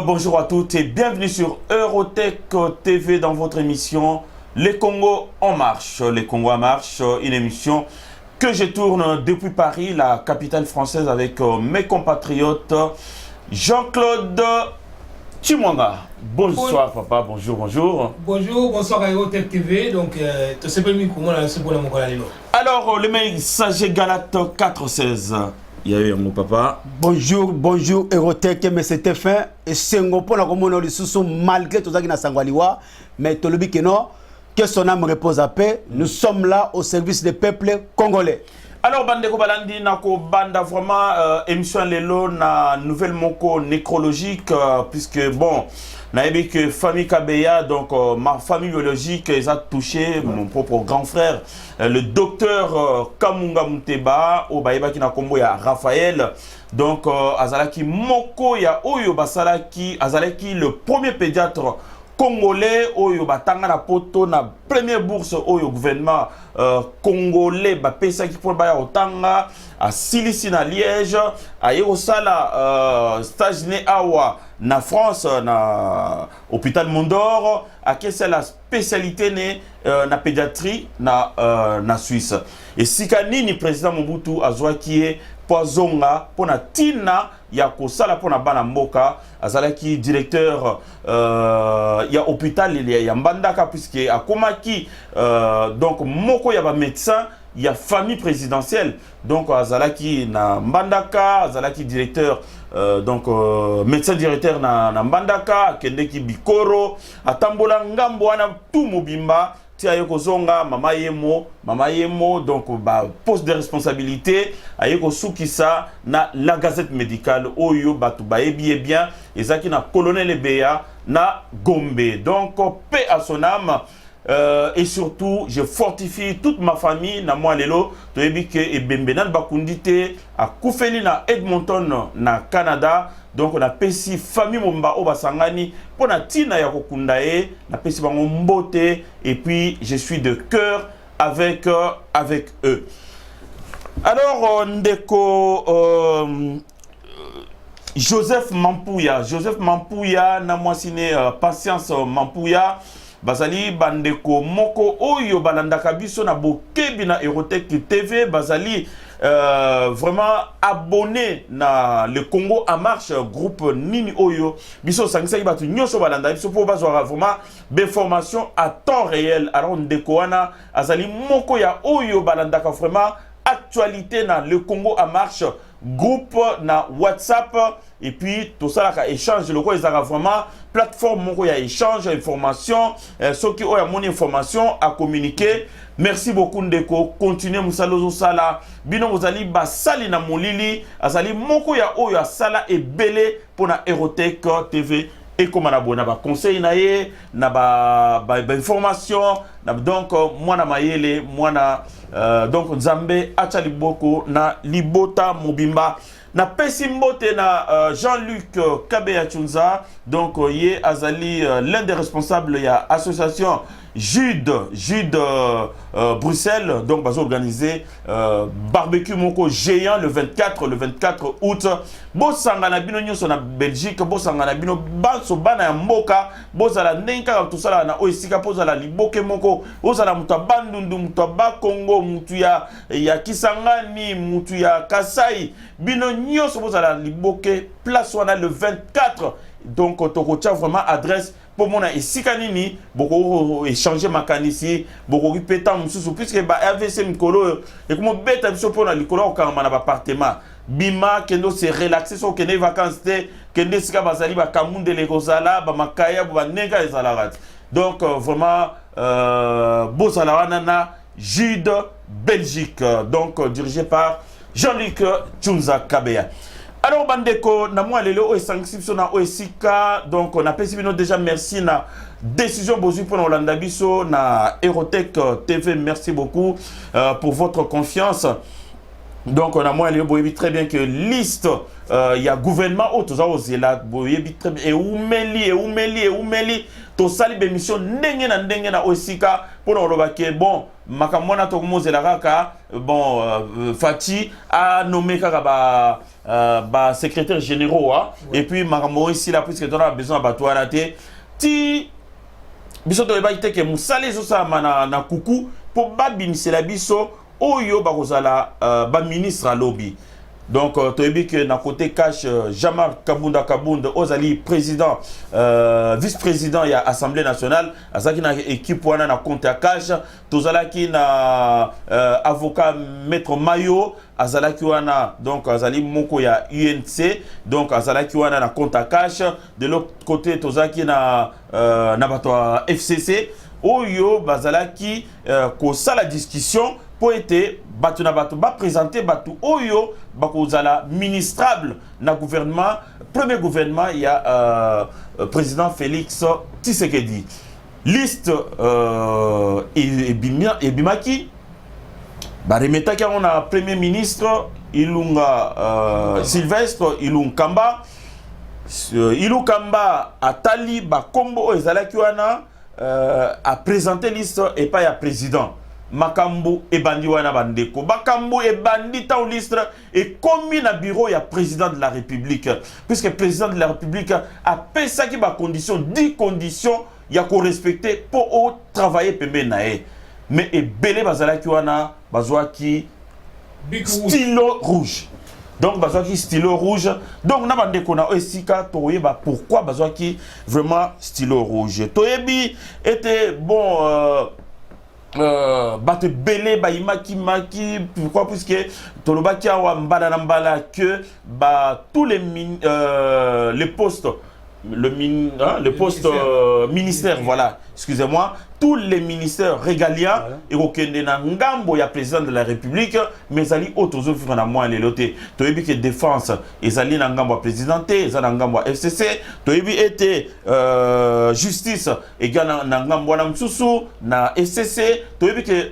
bonjour à toutes et bienvenue sur Eurotech TV dans votre émission Les Congo en marche. Les Congo en marche, une émission que je tourne depuis Paris, la capitale française, avec mes compatriotes Jean-Claude Chimwanga. Bonsoir papa, bonjour, bonjour. Bonjour, bonsoir à Eurotech TV. Donc, alors, le messager Galate 416. Il y a eu un mot papa. Bonjour, bonjour Eurotech, mais c'était fin. Et c'est un peu la commune malgré tout ça qui n'a sangualiwa. Mais tout le but que son âme repose à paix. Nous sommes là au service des peuples congolais. Alors, Bandeko Balandi, Nako Banda, vraiment, émission Lelo, na nouvelle moko nécrologique, puisque bon, naïbi que famille Kabeya, donc ma famille biologique, ils a touché mon propre grand frère, le docteur Kamunga Muteba, au Baïba qui n'a combo ya Raphaël, donc Azalaki Moko ya Oyo Basalaki, Azalaki le premier pédiatre congolais oyo batanga na poto na première bourse oyo gouvernement congolais ba pesa ki pour ba otanga a Silisi na Liège aye osala stage ne awa na France na hôpital Mondor a c'est la spécialité ne na pédiatrie na Suisse et sikani ni président Mobutu azwa qui est poisonga pona tina ya kosala pona bana mboka azalaki directeur ya hôpital ya Mbandaka puisque akomaki donc moko ya ba médecin ya famille présidentielle donc azalaki na Mbandaka azalaki directeur donc médecin directeur na Mbandaka kendeki Bikoro atambola ngambo wana tout mobimba aye kozonga mama yemo donc ba poste de responsabilité aye kosukisa na la gazette médicale oyo batu baebi bien ezaki na colonel Ebeya na Gombe donc paix à son âme et surtout je fortifie toute ma famille na moi lelo toyebi ke ebembenan bakundite a kufeli na Edmonton na Canada. Donc on a pesi famille momba o basangani pour na tina ya kokundae na pesi bango mbote et puis je suis de cœur avec eux. Alors ndeko Joseph Mampouya na mwasine Patience Mampouya bazali bandeko moko oyo balandaka biso na bokebi na Eurotech TV bazali vraiment abonné na le Congo en marche groupe Nini Oyo biso sangisa batu nyonso balanda biso pour bazwa vraiment des formations à temps réel alors ndeko wana azali moko ya oyo balandaka vraiment actualité na le Congo en marche groupe na WhatsApp et puis tout ça là échange le quoi ils ont vraiment plateforme moko ya échange information ceux qui ont mon information à communiquer. Merci beaucoup ndeko continuez musalozo sala bino mozali basali na molili azali moko ya oyo asala ebele pona Eurotech TV et comme na bona ba conseil na ye na ba information na donc moi na mayele moi na donc Nzambe acha liboko na libota mobimba na pesi mbote na Jean-Luc Kabeya Chunza donc ye azali l'un des responsables ya association Jude Bruxelles donc va organiser barbecue moko géant le 24 août bosanga na bino nyonso na Belgique bosanga na bino banso bana ya mboka bozala nenka tout ça na oisika pozala liboke moko ozala mutu bandundu mutu ba Congo mutu ya Kisangani mutu ya Kasai bino nyonso bozala liboke place wana le 24 donc tokotia vraiment adresse pour mon esika nini boko échanger makanisi boko ripeta mususu puisque ba AVC mikolo et comme beta biso pona likolo okanga na ba appartement bima kendo se relaxer so kende vacances te kende sika bazali ba kamunde le kozala ba makaya ba nenga ezalarat donc vraiment bozala wana na Jude Belgique donc dirigé par Jean-Luc Chunza Kabeya. Alors bandeko na moi lelo o sanction na oesika donc on a pesibino déjà merci na décision bozu pour Olanda biso na Eurotech TV merci beaucoup pour votre confiance. Donc on a moi lelo boyebi très bien que liste il y a gouvernement autres aux là boyebi très bien et oumeli to sali bémission ndenge na osika pour olobake bon makamona to mozela kaka bon Fati a nommé kaka ba secrétaire généraux et puis makambo ici là puisque on a besoin de batouana te ti biso to ba iteke musale zo sa na kuku pour ba binisela biso oyo ba kozala ba ministre à lobby. Donc, tu as vu que dans côté cash, Jean-Marc Kabunda Ozali, président, vice-président de l'Assemblée nationale, Azaki na équipe wana na compte à cash, Tozalaki na avocat maître Mayo, Azalaki wana donc Azali Moko ya UNC, donc Azalaki wana na compte à cash, de l'autre côté Tozaki na bato FCC, Oyo Bazalaki ko sa la discussion pour être batu na batu ba présenter batu oyo ba kozala ministrable na gouvernement premier gouvernement il y a président Félix Tshisekedi liste et bimaki ba remeta ki on a premier ministre Ilunga Sylvestre Ilunkamba Ilukamba atali ba kombo ezalaki wana a présenter liste et pas ya président Makambo et bandi wana bandeko Makambo et bandi ta liste et commis na bureau ya président de la République puisque président de la République a fait ça qui ba condition 10 conditions ya ko respecter pour travailler pembe nae mais et belé bazala ki wana bazwa ki stylo rouge donc bazwa ki stylo rouge donc na bandeko na esika toyeba pourquoi bazwa ki vraiment stylo rouge toyebi était bon bate belé ba imaki maki pourquoi puisque tolobaki awa mbala na mbala que ba tous les postes le poste ministère voilà excusez-moi tous les ministères régaliens et aucun na ngambo ya président de la République mais ali autres officiers na moi les lotés toyebi que défense ezali na ngambo présidenté ezali na ngambo FCC toyebi était justice égal na ngambo na msusu na FCC toyebi que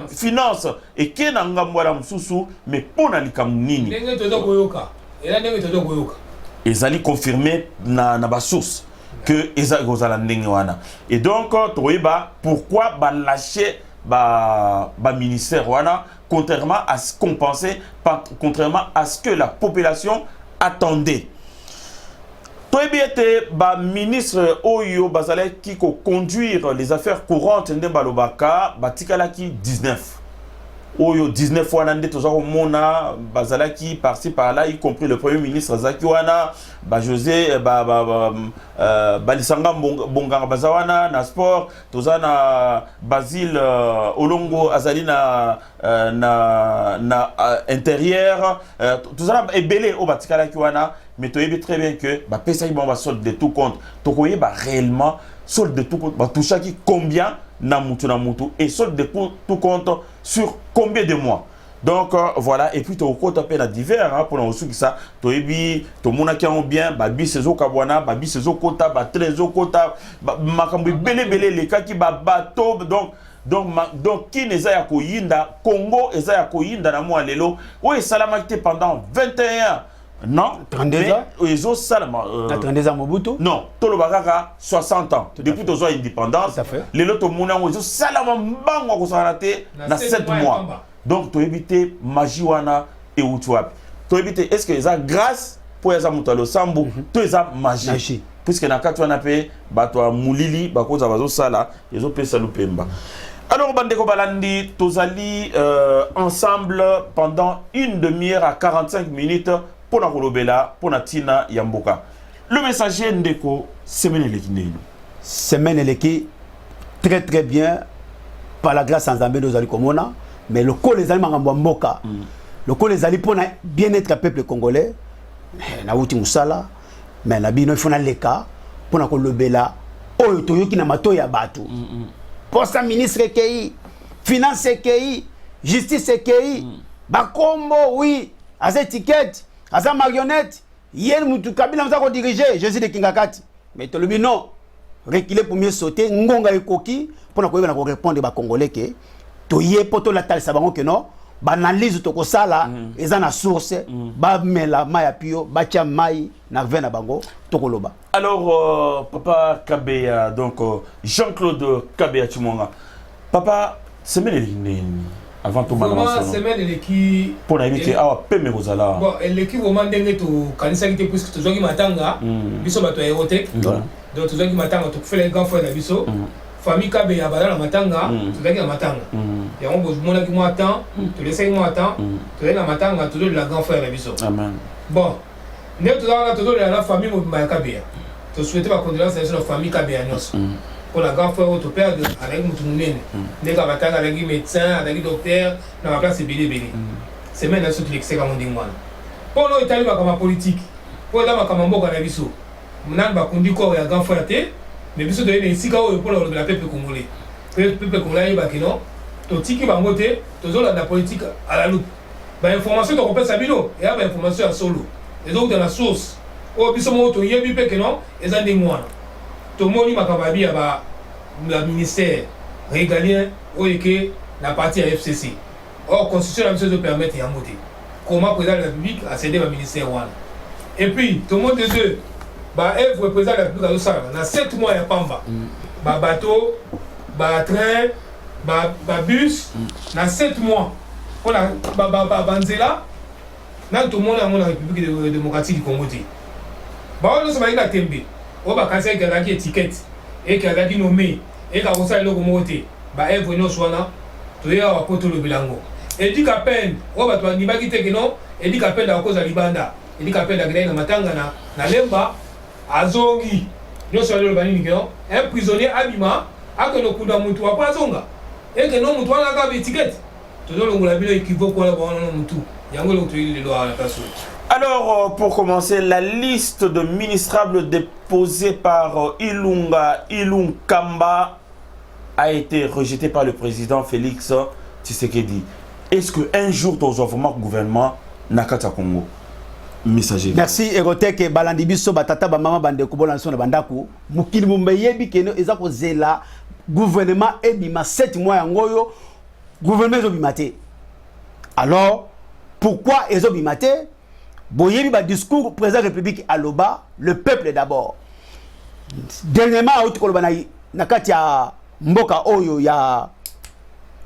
finance et que na ngambo na msusu mais pona likamu nini ndenge tozo koyoka ela ndenge tozo koyoka ezali confirmé na ba source que ezali kozala ndenge wana et donc toyeba pourquoi ba lâcher ba ministère wana contrairement à ce qu'on pensait contrairement à ce que la population attendait. Toyebi était ba ministre oyo bazala ki ko conduire les affaires courantes ndemba lobaka batikala ki 19 Oyo 19 wana nde toza komona bazalaki par-ci par-là y compris le premier ministre Zaki wana ba José Balisanga Bonganga bazawana na sport toza na Basile Olongo azali na intérieur toza na ebele o batikala ki wana mais toyebi très bien que ba pesa ki bon ba solde de tout compte tokoye ba réellement solde de tout compte ba touchaki combien na mutu et solde de tout compte sur combien de mois. Donc voilà, et puis tu as tapé la divers pour nous qui ça tu ebi to mona qui ont bien babi sezo kabwana babi sezo kota ba trezo kota makambo belé les cas qui ba bateau donc qui neza ya koyinda Congo eza ya koyinda na moi lelo oui salamité pendant 21 non 32 ans ils ont seulement 32 ans Mobutu non tolobaka 60 ans depuis tozo indépendance les loto mona ils ont salama mbango ko sanate na 7 mois donc to éviter magie wana et outwapi to éviter est-ce que ça grâce pour eza mutalo sambu to eza magie puisque na kati wana pe bato mulili bakoza bazo sala ils ont pesa lupemba. Alors bandeko balandi tozali ensemble pendant une demi-heure à 45 minutes pour la kolobela pour la tina yamboka. Le messager ndeko semaine eleki semaine eleki très très bien par la grâce ensemble nous allons komona mais le col les allemands en mboka le col les alliés pour bien-être du peuple congolais na wuti musala mais la bino il faut na leka pour na kolobela oyo toyoki na mato ya batu poste ministre kei finance kei justice kei bakombo oui à cette étiquette à sa marionnette hier mutu kabila mzako diriger Jésus de Kingakati mais to lobi non reculer pour mieux sauter ngonga ekoki pour na koyeba na ko répondre ba congolais que toye poto la tal sabango que non banalise tokosala eza na source bamela mai ya pio batia mai na vin na bango tokoloba. Alors papa Kabeya, donc Jean-Claude Kabeya Chimonga, papa semaine avant tout vraiment semaine qui pour éviter à peme rozala bon l'équipe vraiment ndenge to kanisa qui puisque tozoki matanga biso bato aérotek donc tozoki matanga to faire les grands frères na biso famille Kabeya bala na matanga tozoki na matanga ya on bozomona ki moi temps to laisser moi temps to na matanga to la grand frère na biso amen. bon ne to la famille mo Kabeya to souhaiter ba condoléances à la famille Kabeya nyos pour la grand frère au père de avec mutumunene ne ka batanga avec médecin avec docteur na la place belé c'est même ce qui est comme ndingwana pour no itali ba comme politique pour da ba comme mboka na biso mnan ba kundi ko ya grand frère té mais biso de ne sika o pour le peuple congolais peuple congolais ba kino to tiki ba ngote to zo la politique à la loupe ba information to kopesa bino et ba information à solo et donc dans la source o biso mo to yebi pe kino ezandingwana tout le monde makababi à la ministère régalien ou que la partie à FCC. Or, constitution la de permettre de monter. Comment le président de la République a cédé au ministère one. Et puis, tout le monde de deux, le président de la République a dit dans 7 mois, il y a Pamba. Bateau, train, bus, dans 7 mois. Pour la Banzela, tout le monde a la République démocratique du Congo. On a la Tembe. On va casser une étiquette et qui a nommé et qui a aussi le moté bah elle venait au soin tu es à poto le bilango et dit qu'à peine on va toi ni pas quitter que non et dit qu'à peine à cause de libanda et dit qu'à peine la grève na matanga na lemba azongi nous sommes le bani non un prisonnier abima a que no kunda mutu wa pazonga et que non mutu na ka étiquette tout le monde la bilo équivoque wala ba non mutu yango le tu le loi la personne. Alors, pour commencer, la liste de ministrables déposée par Ilunkamba a été rejetée par le président Félix Tshisekedi. Est-ce qu'un jour, tu as vraiment gouvernement Nakata Congo? Messager. Merci, Erotek, Balandi Biso, Batata, Bamama, Bandeko, Bolanson, Bandaku, Mukil Mumbayebi, Keno, Ezako Zela, gouvernement Ebima, 7 mois en Goyo, gouvernement Zobimate. Alors, pourquoi Ezobimate? Boyebi ba discours président de la République à l'Oba, le peuple d'abord. Dernièrement, na kati ya mboka oyo ya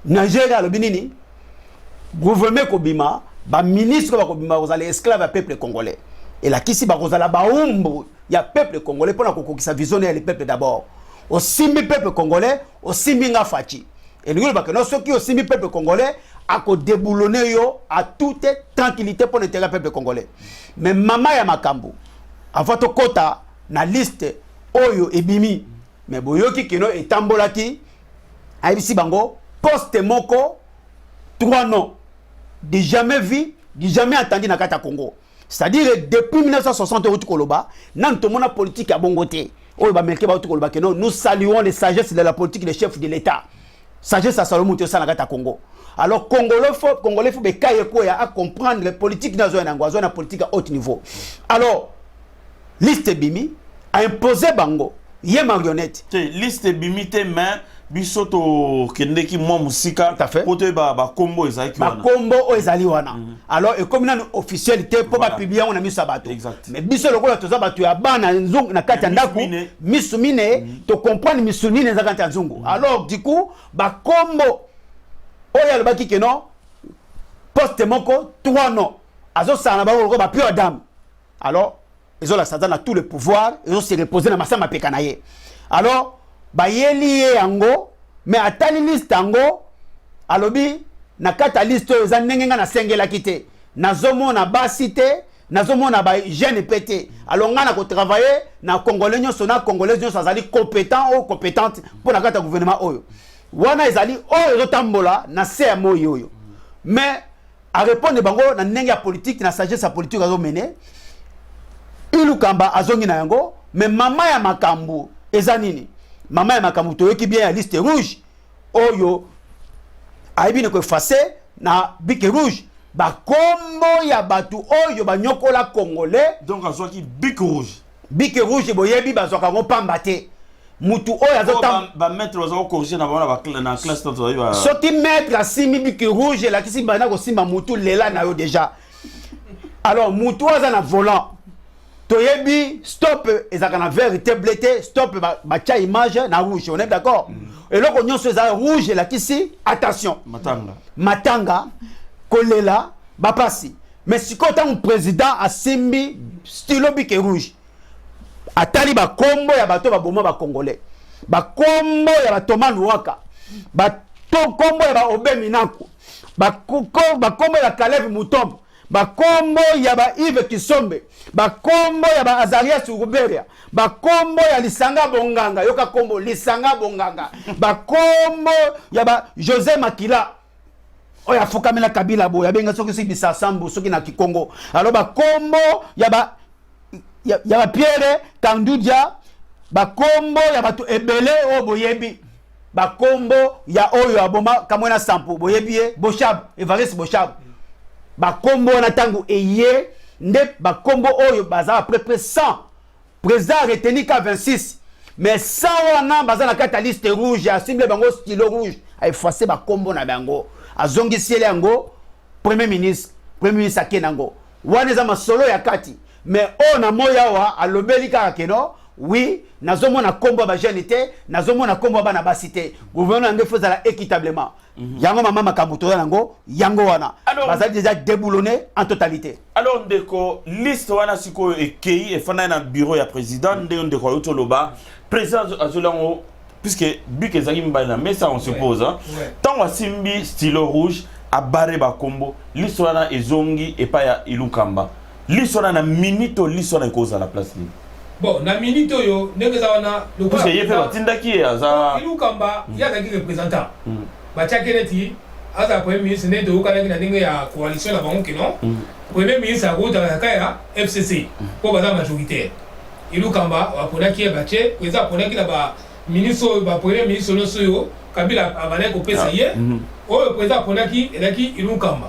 Nigeria lobinini, gouvernement kobima, ba ministre ba kobima kozala esclave ya peuple congolais. Et la kisi ba kozala ba umbu ya peuple congolais pour na kokokisa visionnaire le peuple d'abord. Au simbi peuple congolais, au simbi nga fachi. Et nous ba que non ceux qui au simbi peuple congolais à déboulonner yo à toute tranquillité pour l'intérêt peuple congolais. Mais maman ya makambo avant to kota na liste oyo ebimi mais boyoki kino etambolaki aibisi bango poste moko 3 noms de jamais vu, de jamais entendu na kata Congo. C'est-à-dire depuis 1960 au Koloba, nan to mona politique à bongoté. Oyo ba melke ba Koloba que nous saluons les sagesses de la politique des chefs de l'État. Sagesse à Salomon Tiosa na kata Congo. Alors, Congolais faut à comprendre les politiques dans la politique à haut niveau. Alors, liste Bimi a imposé Bango, yé marionnette. Liste Bimi te main, bisoto kendeki mo musika. Tout à fait. Pote ba combo ezaki wana. Ba combo ezali wana. Alors, et comme nan officialité pour ba publier on a mis sabato. Exact. Mais biso lokola to zabatu ya bana nzungu na kati ndaku, misumine to comprendre misumine za kati nzungu. Alors, du coup, ba combo oya lobaki ke non poste moko 3 noms azo sana ba ko ba pure dame. Alors ils ont la satan à tout le pouvoir, ils ont se reposer na masama pekanaye. Alors ba yeli yango mais atali liste yango alobi na kata liste za ndenga na sengela kite nazomona basité nazomona ba jeune pété. Alors ngana ko travailler na congolais nyonso na congolais nyonso azali compétent ou compétente pour na kata gouvernement oyo. Wana ezali oyo tambola na CMO yoyo. Mais à répondre bango na ndenge ya politique na sagesse ya politique azo mener Ilukamba azongi na yango mais mama ya makambu eza nini? Mama ya makambu toyoki bien ya liste rouge oyo aibine ko effacer na bic rouge ba kombo ya batu oyo banyokola congolais donc azwaki bic rouge boyebi bazwaka ngo pamba te. mutu oyo azotam ba maître bazo corriger na bana na classe toto ba soki maître asimi biki rouge la kisi bana ko simba mutu lela na yo déjà alors mutu aza na volant toyebi stop ezaka na vérité bleuté stop ba tia image na rouge on est d'accord et loko nyonso eza rouge la kisi attention matanga kolela bapasi mais sikoyo ntango président asimbi stylo bike rouge atali bakombo ya bato baboma bakongolais bakombo ya batoma luwaka bakombo ya baobe minaku bakombo ya Kalev Mutombo bakombo ya ba Yves Kisombe bakombo ya ba Azarias Ruberia bakombo ya Lisanga Bonganga yoka kombo Lisanga Bonganga bakombo ya ba José Makila oya fokamela Kabila bo ya benga soki si bisasambu soki na Kikongo alors bakombo ya ba Pierre Kandudia bakombo ya bato ebele o boyebi bakombo ya oyo aboma kamwena sampo boyebi Boshab Evariste Boshab bakombo na tangu eye nde bakombo oyo baza après 100 président retenu ka 26 mais 100 wana baza na kata liste rouge asimble bango stylo rouge a effacé bakombo na bango azongisiele yango premier ministre akenango wana za masolo ya kati mais on a moya wa alobeli kaka keno oui nazomona kombo ba jeune té nazomona kombo ba na basité gouvernement nge faisala équitablement yango mama makambuto yango yango wana bazali déjà déboulonné en totalité alors ndeko liste wana siko ekei e fana na bureau ya président ndeko utoloba président azolango puisque but que zaki mbana mais ça on se pose hein tant wasimbi stylo rouge a barré ba kombo liste wana ezongi e pa ya Ilukamba liste wana na minute liste wana ikoza la place libre. Bon, na minute yo ndenge za wana le parce que yefe batindaki aza Ilukamba ya zaki représentant ba chakeleti aza premier ministre ne do kana na ndenge ya coalition la bango kino premier ministre akota kaya FCC ko baza majoritaire Ilukamba waponaki ya bache kweza waponaki na ba ministre ba premier ministre no soyo Kabila abana ko pesa ye oyo kweza waponaki elaki Ilukamba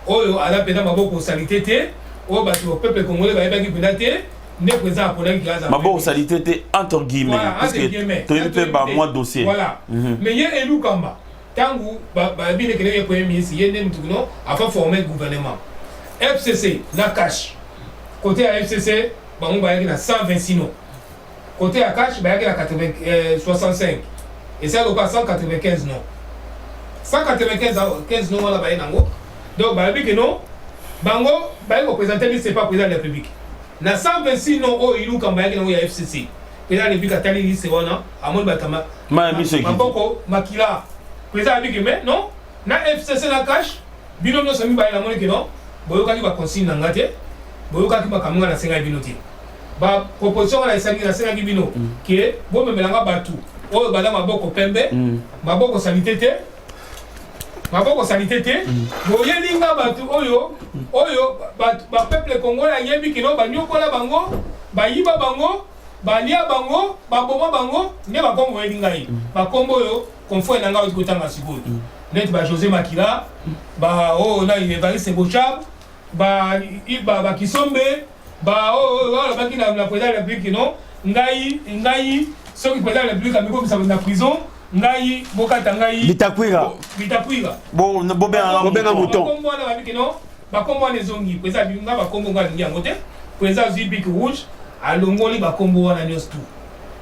oyo ala pena maboko salité oyo bato peuple congolais ba yebaki pena te ne présent pour les gars maboko salité entre guillemets parce que tu peux pas moi dossier voilà mais yé Ilukamba tangu ba bine que le premier ministre yé ne mtuno a fait former gouvernement FCC na cash côté à FCC ba on ba na 126 non côté à cash ba na 65 et ça le pas 195 non 195 non wala ba nango donc ba bi que non bango ba représenter lui c'est pas président de la République na 126 non o Ilukamba yaki na ya FCC président de Bika tali liste wana amon batama maboko makila président biki mais non na FCC na cash bino no sami ba na moni ke non boyoka ki ba consigne na ngate boyoka ki ba kamunga na senga bino ti ba proposition na isangi na senga bino ke bo memelanga batu o bala maboko pembe maboko salité te boyelinga batu oyo ba peuple congolais yebi kino ba nyokola bango ba yiba bango ba lia bango ba boma bango ne ba kombo yelinga yi ba kombo yo konfo na nga otanga sikoyo net ba José Makila ba na Evariste Bochab ba Kisombe ba wala ba kina na président de la République non ngai soki président de la République amiko bisa na prison ngai bokata ngai bitakwira bo benga muton kombo na babiki no bakombo na zongi pesa binga bakombo ngai ngi ngote pesa zibik rouge alongoli bakombo wana nyos tout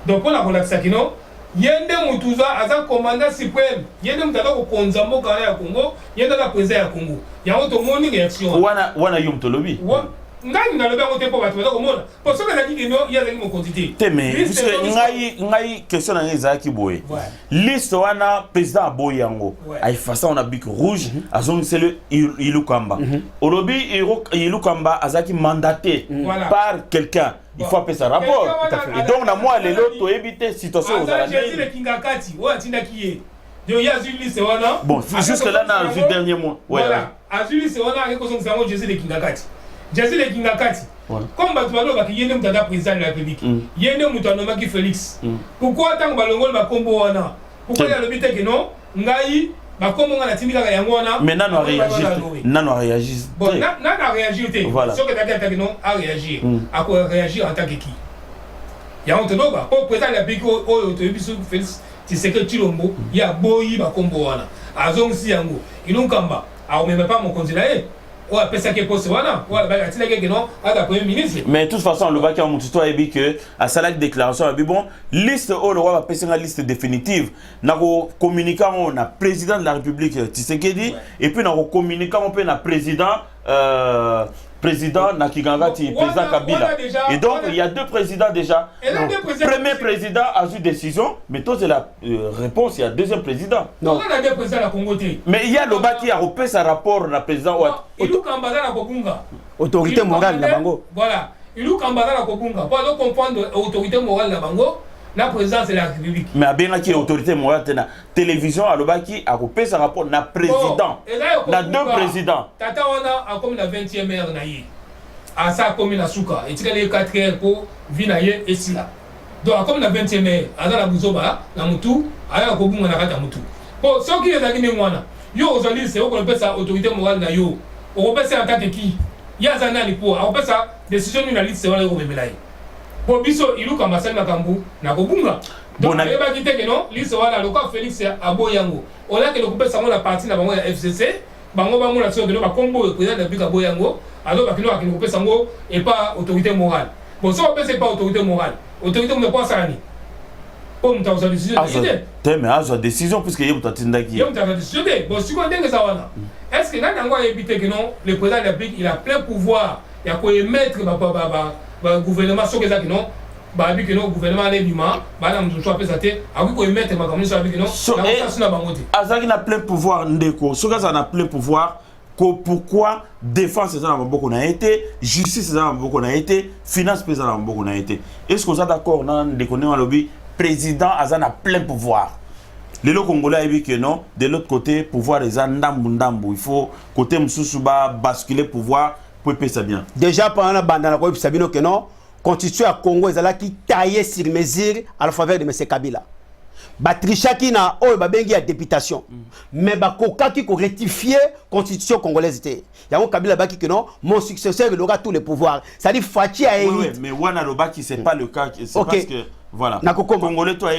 donc on a kolakisa kino yende mutuza aza commandant suprême yende mutaka ko konza mboka ya Congo yende ka président ya Congo yango to moni réaction wana yum to lobi ngai na lobi ngote po batu ko mona parce que na diki no ya zaki mo quantité teme puisque ngai question na ezaki boye liste wana président boye yango ay fasa on a bic rouge azong c'est le Ilukamba olobi Ilukamba azaki mandaté par quelqu'un il faut appeler ça rapport et donc na moi les autres to éviter situation aux Jésus le kingakati o atinda kiye de ya liste wana bon jusque là dans le dernier mois voilà azuli c'est wana avec son sango Jésus le kingakati Jésus le kingakati comme batwalo ba kiyende mutata président de la République yende mutanoma ki Félix pourquoi tant balongol ba kombo wana pourquoi ya lobite que non ngai ba kombo ngana timika ka yango wana mais nano a réagi bon nano a réagi te ce que t'as dit non a réagir à quoi réagir en tant que qui ya on te doba pour président la biki o to bisu Félix Tshisekedi Tshilombo ya boyi ba kombo wana azong si yango ilunkamba a même pas mon candidat ou à pesa que poste wana ou à la tila que non à la premier ministre. Mais de toute façon le baki a montré toi et que à sa déclaration a bon liste au le roi va passer une liste définitive na communiquant on a président de la République Tshisekedi et puis na communiquant on peut na président Nakigangati, président Kabila. Et donc, il y a deux présidents déjà. Le premier président a eu décision, mais toi, c'est la réponse, il y a deuxième président. Non. On a deux présidents à Congo. Mais il y a le bas qui a repris sa rapport, le président. Autorité morale, la Bango. Voilà. Il y a Kambada à Kokunga. Pour comprendre l'autorité morale, la Bango. La présidence de la République. Mais à bien qui autorité morale de la télévision à l'obaki a coupé sa rapport na président. Na deux présidents. Tata on a comme la 20e heure naïe. À ça comme la souka et tu les 4 heures pour vinaye et sila. Donc comme la 20e heure à la buzoba na mutu aya ko bunga na kata mutu. Bon ce qui est agné mwana. Yo ozali c'est on appelle ça autorité morale na yo. On appelle ça en tant que qui? Ya zanali pour on appelle ça décision ni la liste c'est wala ko memelaye. Pour biso ilu kama sel makambu na kobunga donc on va quitter que non liste wala le cas Félix Aboyango on a que le couper ça la partie na bango ya FCC bango bango la so de ba combo président de Bika Boyango alors ba kino couper sango et pas autorité morale bon ça on peut c'est pas autorité morale autorité on ne pas ça ni pour nous ta décision mais à décision puisque il y tindaki il ta décision bon si on dingue ça wana est-ce que là on va éviter que non le président de Bika il a plein pouvoir il y a quoi émettre le gouvernement sur les non bah que non gouvernement les bima bah là nous soit pesaté à quoi mettre ma commission avec non ça na bangote azaki na plein pouvoir ndeko soka ça na plein pouvoir pourquoi défense ça na beaucoup na été justice ça na beaucoup na été finance ça na beaucoup na été est-ce que vous êtes d'accord na ndeko ne lobby président azana plein pouvoir les Congolais a dit que non de l'autre côté pouvoir les ndambu il faut côté msusu ba basculer pouvoir pour payer ça bien. Déjà pendant la bande, on a vu que non, constitué à Congo, ils ont taillé sur mesure à la faveur de M. Kabila. Batricha qui n'a pas de députation. Mais Bakoka qui a rectifié la constitution congolaise. Il y a un Kabila qui dit que non, mon successeur il aura tous les pouvoirs. C'est-à-dire Fati a hérité. Oui, mais Wana Lobaki, ce n'est pas le cas. C'est parce que, voilà, Congolais, toi,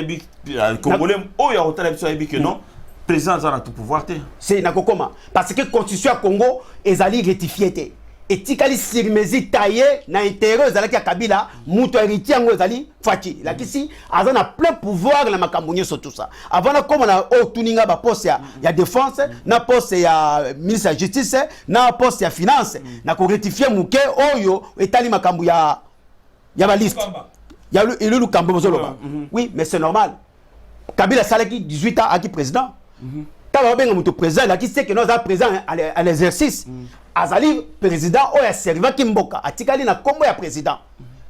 Congolais, il y a autant de que non. Président a tout pouvoir. C'est Nakokoma. Parce que la constitution à Congo, ils ont rectifié. Et tikali sirmezi taillé na intérêt zalaki ya Kabila muto héritier ngo zali Fati la kisi azana plein pouvoir na makambunyo sur tout ça avant na comme na otuninga ba poste ya défense na poste ya ministre de justice na poste ya finance na ko rectifier muke oyo etali makambu ya ba liste ya ilulu kambo bozoloba oui mais c'est normal Kabila salaki 18 ans aki président taba benga muto président la kisi que nous a président à l'exercice azali président oya serva kimboka atikali na kombo ya président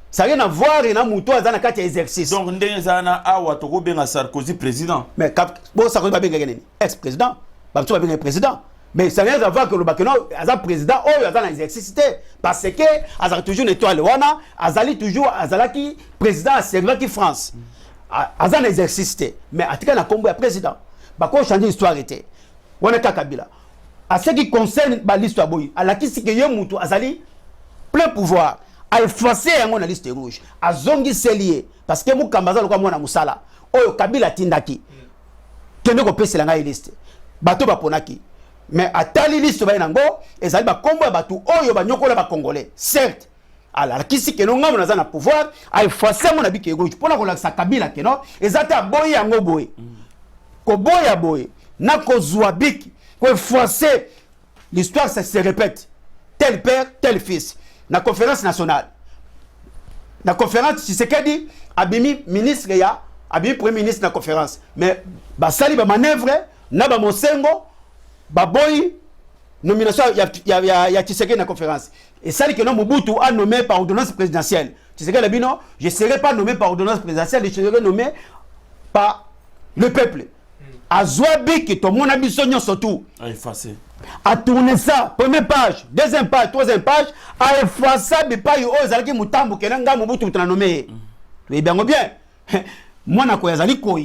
ça rien à voir na muto azana kati ya exercice donc ndezana awa to benga Sarkozy président mais bon Sarkozy ba benga nini ex président ba to benga président mais ça rien à voir que le bakeno azali président oya azana exercice parce que azali toujours étoile wana azali toujours azalaki président serva ki France azana exercice mais atikali na kombo ya président ba ko changer histoire était wana Kabila. À ce qui concerne l'histoire boy, à la qui c'est que Yomutu azali plein pouvoir à effacer la liste rouge, à zongi selier parce que Mukambaza le comme musala. Oyo Kabila tindaki. Kende ko pese la ngai liste. Bato ba ponaki. Mais atali liste ba nango ezali ba kombo batu oyo ba nyokola ba congolais. Certes, alors qui c'est que non ngamu na pouvoir à effacer mon habit rouge pour la ko la Kabila que non ezata boy yango boy. Ko boya boy na ko zuabiki. Pour forcer l'histoire se répète tel père tel fils la conférence nationale la conférence Tshisekedi abimi ministre ya abimi premier ministre na conférence mais basali ba manœuvre na ba mosengo ba boy nomination ya Tshisekedi na conférence et ça dit que non Mobutu a nommé par ordonnance présidentielle Tshisekedi a dit non je serai pas nommé par ordonnance présidentielle je serai nommé par le peuple. A Zouabi qui tombe mon ambition surtout. À effacer. À tourner ça, première page, deuxième page, troisième page, à effacer des pages aux Zalaki Moutambo qui n'a pas Mobutu t'en nommé. Tu es bien ou bien? Moi n'a quoi Zali koi.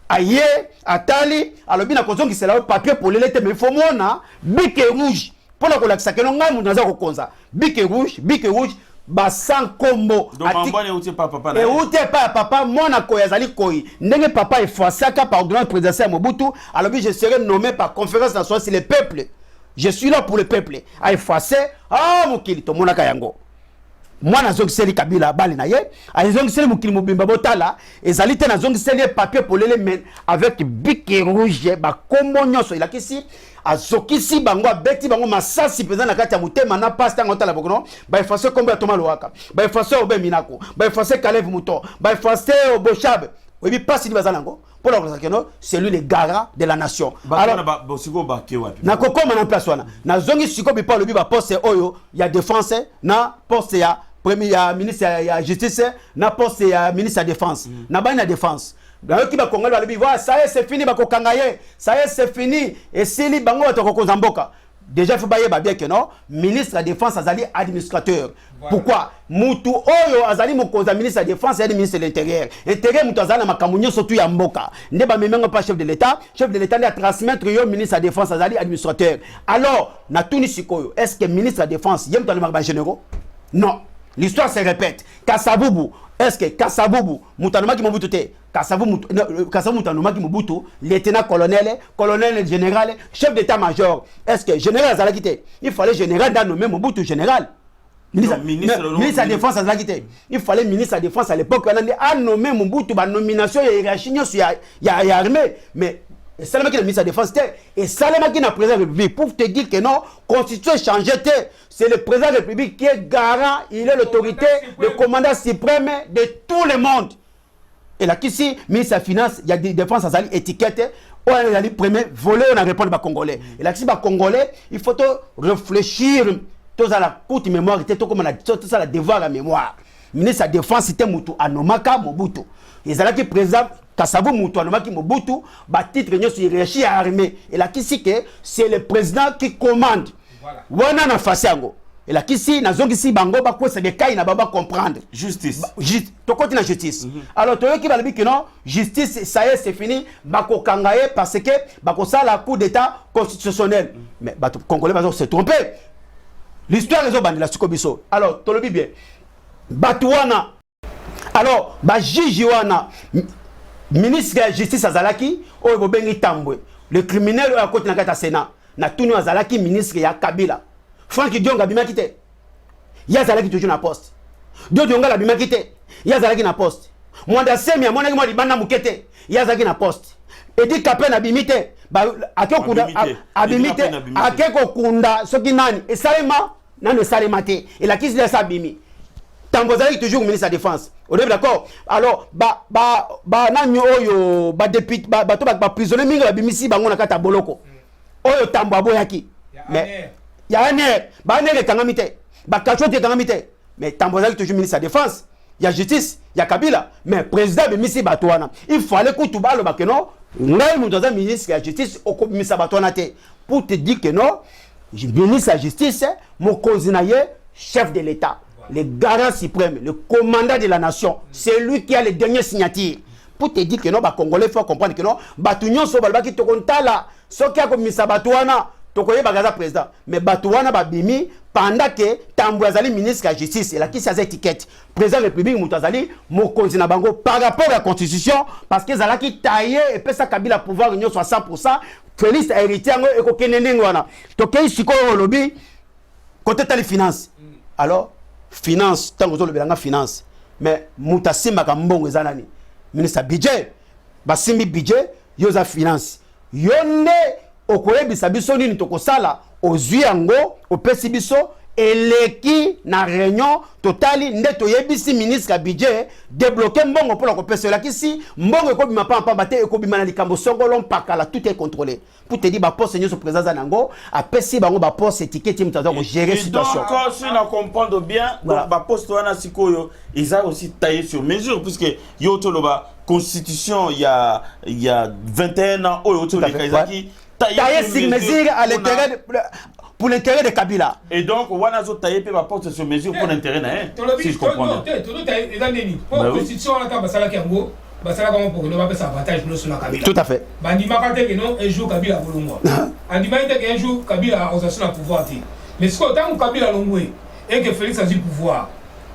Aïe, Atali, alors bien la cause qui c'est là papier pour les lettres mais il faut moi bique rouge. Pour la collection que l'on a mon naza kokonza. Bique rouge, sans combo. Donc Mambouane outé pas papa. Et outé pas papa mona ko yazali koi. Ndenge papa effacé par ordonnance présidentielle Mobutu, alors je serai nommé par conférence nationale sur le peuple. Je suis là pour le peuple. A effacé mokili to mona kayango. Moi na zongiseli Kabila bali na ye, a zongiseli mokili mobimba botala, ezali te na zongiseli papier pour les men avec bic rouge ba kombo nyonso ilakisi azokisi bango abeti bango masasi peza na kati ya mutema na pasta ngotala bokono ba effacer kombo ya Thomas Loaka, ba effacer Obe Minako, ba effacer Kalev Muto, ba effacer Obochabe. Oui, pas si bazanango pour la raison c'est lui le garant de la nation. Alors na kokoma na place wana na zongi siko bi pa lobi ba poste oyo ya défense na poste ya premier ya ministre ya justice na poste ya ministre de défense na bani na défense ba ki ba kongal ba lobi voilà ça y est c'est fini ba kokangaye ça y est c'est fini et sili bango ba tokoza mboka. Déjà, il faut bien que non, ministre de la Défense azali administrateur. Voilà. Pourquoi? Mutu oyo azali mokoza ministre de la Défense et ministre de l'Intérieur. Intérieur mutu azali makamunyo surtout ya mboka. Ndeba memengo pas chef de l'État a transmettre yo ministre de la Défense azali administrateur. Alors, na tuni sikoyo, est-ce que ministre de la Défense yem to le généraux? Non. L'histoire se répète. Kassavubu, est-ce que Kassavubu mutanoma Mobutu te? Kassavubu mutanoma Mobutu, lieutenant colonel, colonel général, chef d'état-major. Est-ce que général azalaki te? Il fallait général dans nommer Mobutu général. Ministre de la Défense azalaki te. Il fallait ministre de la Défense à l'époque on a nommé Mobutu ba nomination ya hiérarchie ya armée mais Salamaki le ministre de la Défense et Salamaki n'a président de la République pour te dire que non, constitution est changée. C'est le président de la République qui est garant, il est l'autorité, le commandant suprême de tout le monde. Et là, ici, ministre de la Finance, il y a des défenses à étiquette. On a le premier volet, on a répondu aux Congolais. Et là, si les Congolais, il faut réfléchir. Tout à la courte mémoire, tout ça, la devoir à la mémoire. Ministre de la Défense, c'était Moutou Anomaka Mobutu. Et c'est là que le président Kassavu Moutou Anomaki Mobutu, bah titre sur hiérarchie armée. Et là, ici, c'est le président qui commande. Voilà. On a face à go. Et là, ici, na zongi si bango ba quoi c'est des cas, il n'a pas comprendre. Justice. To côté la justice. Alors, toi qui va dire que non, justice, ça y est, c'est fini. Bako kangaye parce que bako ça la cour d'état constitutionnel. Mais bah Congolais va se tromper. L'histoire des obandis la sukobiso. Alors, to le bien. Batouana. Alors, ba Jijiwana, ministre de la Justice Azalaki, o bengi tambwe. Le criminel à côté na Sénat. Na tunu Azalaki ministre ya Kabila. Franck Dionga bima kite. Ya Azalaki toujours na poste. Dionga la bima kite. Ya Azalaki na poste. Mwanda semi ya mwana ki banda mukete. Ya Azalaki na poste. Edi Kape na bimite. Ba akokunda abimite. Akeko kunda soki nani. Et salema nani salema te. Et la kisi de sa bimi. Tambozali toujours ministre de la Défense. On est d'accord? Alors, nanyo oyo, député, prisonnier mingi la bimisi bango na kata boloko. Oyo tambo aboyaki. Mais ya aner, aner kangamite. Kachote kangamite. Mais Tambozali toujours ministre de la Défense. Il y a justice, il y a Kabila. Mais président bimisi batouana. Il fallait que tout balo bakeno. Ngai mutoza ministre de la Justice au komisa batouana te. Pour te dire que non, ministre de la Justice, mon kozinaye, chef de l'État. Le garant suprême, le commandant de la nation, c'est lui qui a les dernières signatures. Pour te dire que non, les Congolais, il faut comprendre que non, Batouignon, qui te compte là, ce qui a commis ça, Batouana, tu connais Bagaza président. Mais Batouana, Babimi, pendant que Tambouazali, ministre de la Justice, et là, qui s'est étiquette, président de la République, Moutazali, Mokonzi Nabango, par rapport à la Constitution, parce que Zala qui taillé, et puis ça, Kabila pouvoir union soit 100%, Félix a hérité, et qu'on ait tu connais Siko Lobby, côté les finances. Alors, finance tant que le finance mais mutasimba kambongo ezanani ministre budget basimbi budget yoza finance yonde okoyebisa biso nini tokosala ozwi yango opesi biso eleki na réunion totali nde toyebisi ministre budget débloquer mbongo pour la kopesa lakisi mbongo ekobima pamba bate ekobima na likambo songolo mpakala tout est contrôlé pour te dire ba poste nyoso président nango apesi bango ba poste étiquette mutaza ko gérer situation. Donc si on comprend bien voilà. Ba poste wana sikoyo ils ont aussi taillé sur mesure puisque yoto loba constitution il y a 21 ans yoto le Kaizaki taillé sur mesure à l'intérêt pour l'intérêt de Kabila. Et donc, on a taillé ma porte sur mesure pour l'intérêt de si je comprends bien. Tout à fait. Mais ce que tant Kabila l'ongoué et que Félix a du pouvoir,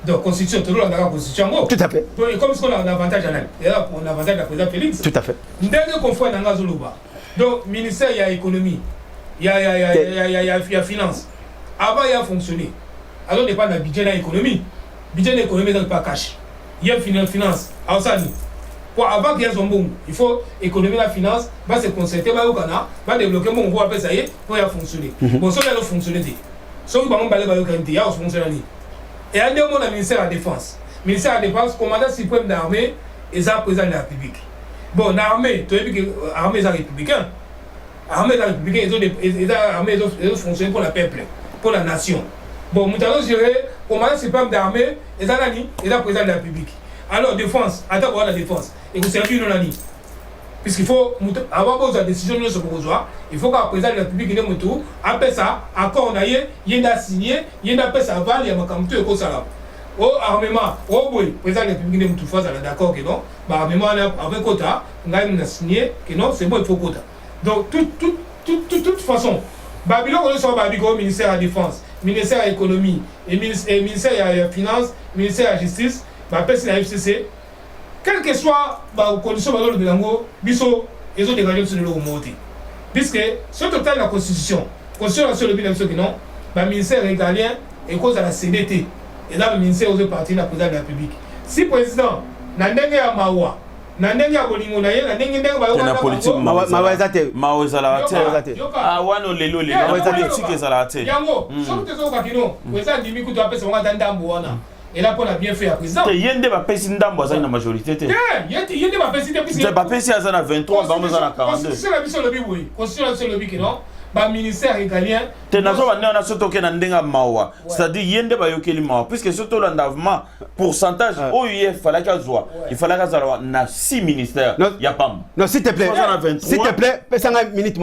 Donc, constitution, tout le monde a la constitution. Tout à fait. Donc, comme ce qu'on a un avantage à l'année. Et là, on a l'avantage de la présidente Félix. Tout à fait. Dernier conflit dans la Zoluba. Donc, ministère, il y a économie, il y a finance. Avant, il y a fonctionné. Alors, on dépend de budget de l'économie. Budget de l'économie, n'est pas cash. Il y a finance. Alors, ça, pour avant qu'il y ait un bon, il faut économiser la finance, va se concerter, va débloquer mon pouvoir, ça y est, pour y fonctionner. Bon, ça, il va fonctionner. Ce qui va me parler de il y a fonctionner. Et à deux mots, le ministère de la Défense. Le ministère de la Défense, commandant suprême d'armée, et ça, président de la République. Bon, l'armée, tu as vu que l'armée est républicain. L'armée est républicaine, ils ont fonctionné pour le peuple, pour la nation. Bon, nous allons gérer, commandant suprême d'armée, et ça, c'est le président de la République. Alors, défense, attends pour la défense. Et vous servez une année. Puisqu'il faut, avant de la décision de ce besoin, il faut que le président de la République ait un tour, après ça, accord on a il y a signé, il y a après ça, il y a un camp de ça. Au armement, au bout, le président de la République ait un tour, d'accord que non, l'armement avec quota, on a signé que non, c'est bon, il faut quota. Donc, toute façon, Babylone, on est sur Babylone, ministère de la Défense, ministère de l'économie, ministère de la Finance, ministère de la Justice, c'est la FCC. Quelle que soit la condition de l'ango, ils ont dégagé sur le monté. Puisque, sur le total de la Constitution, sur le bilan de non, le ministère régalien est cause à la CDT. Et là, le ministère aux partis de la présidence de la République. Si le président n'a pas de mawa, n'a pas de bolingo, n'a pas de politique, ah, wano lelo, la politique est à la tête. Yango, sur le président dit que tu as fait son attendant. Et là, on a bien fait à président. Il y a des personnes qui ont la majorité. Il y a des personnes qui ont la 23, qui ont la 42. C'est la mission lobby, oui. Constitution lobby qui non. Le ministère régalien. C'est-à-dire qu'il y a des personnes qui ont puisque surtout l'endavement, pourcentage, il fallait qu'il y ait 6 ministères. Il n'y a pas. Non, s'il te plaît. S'il te plaît, fais une minute.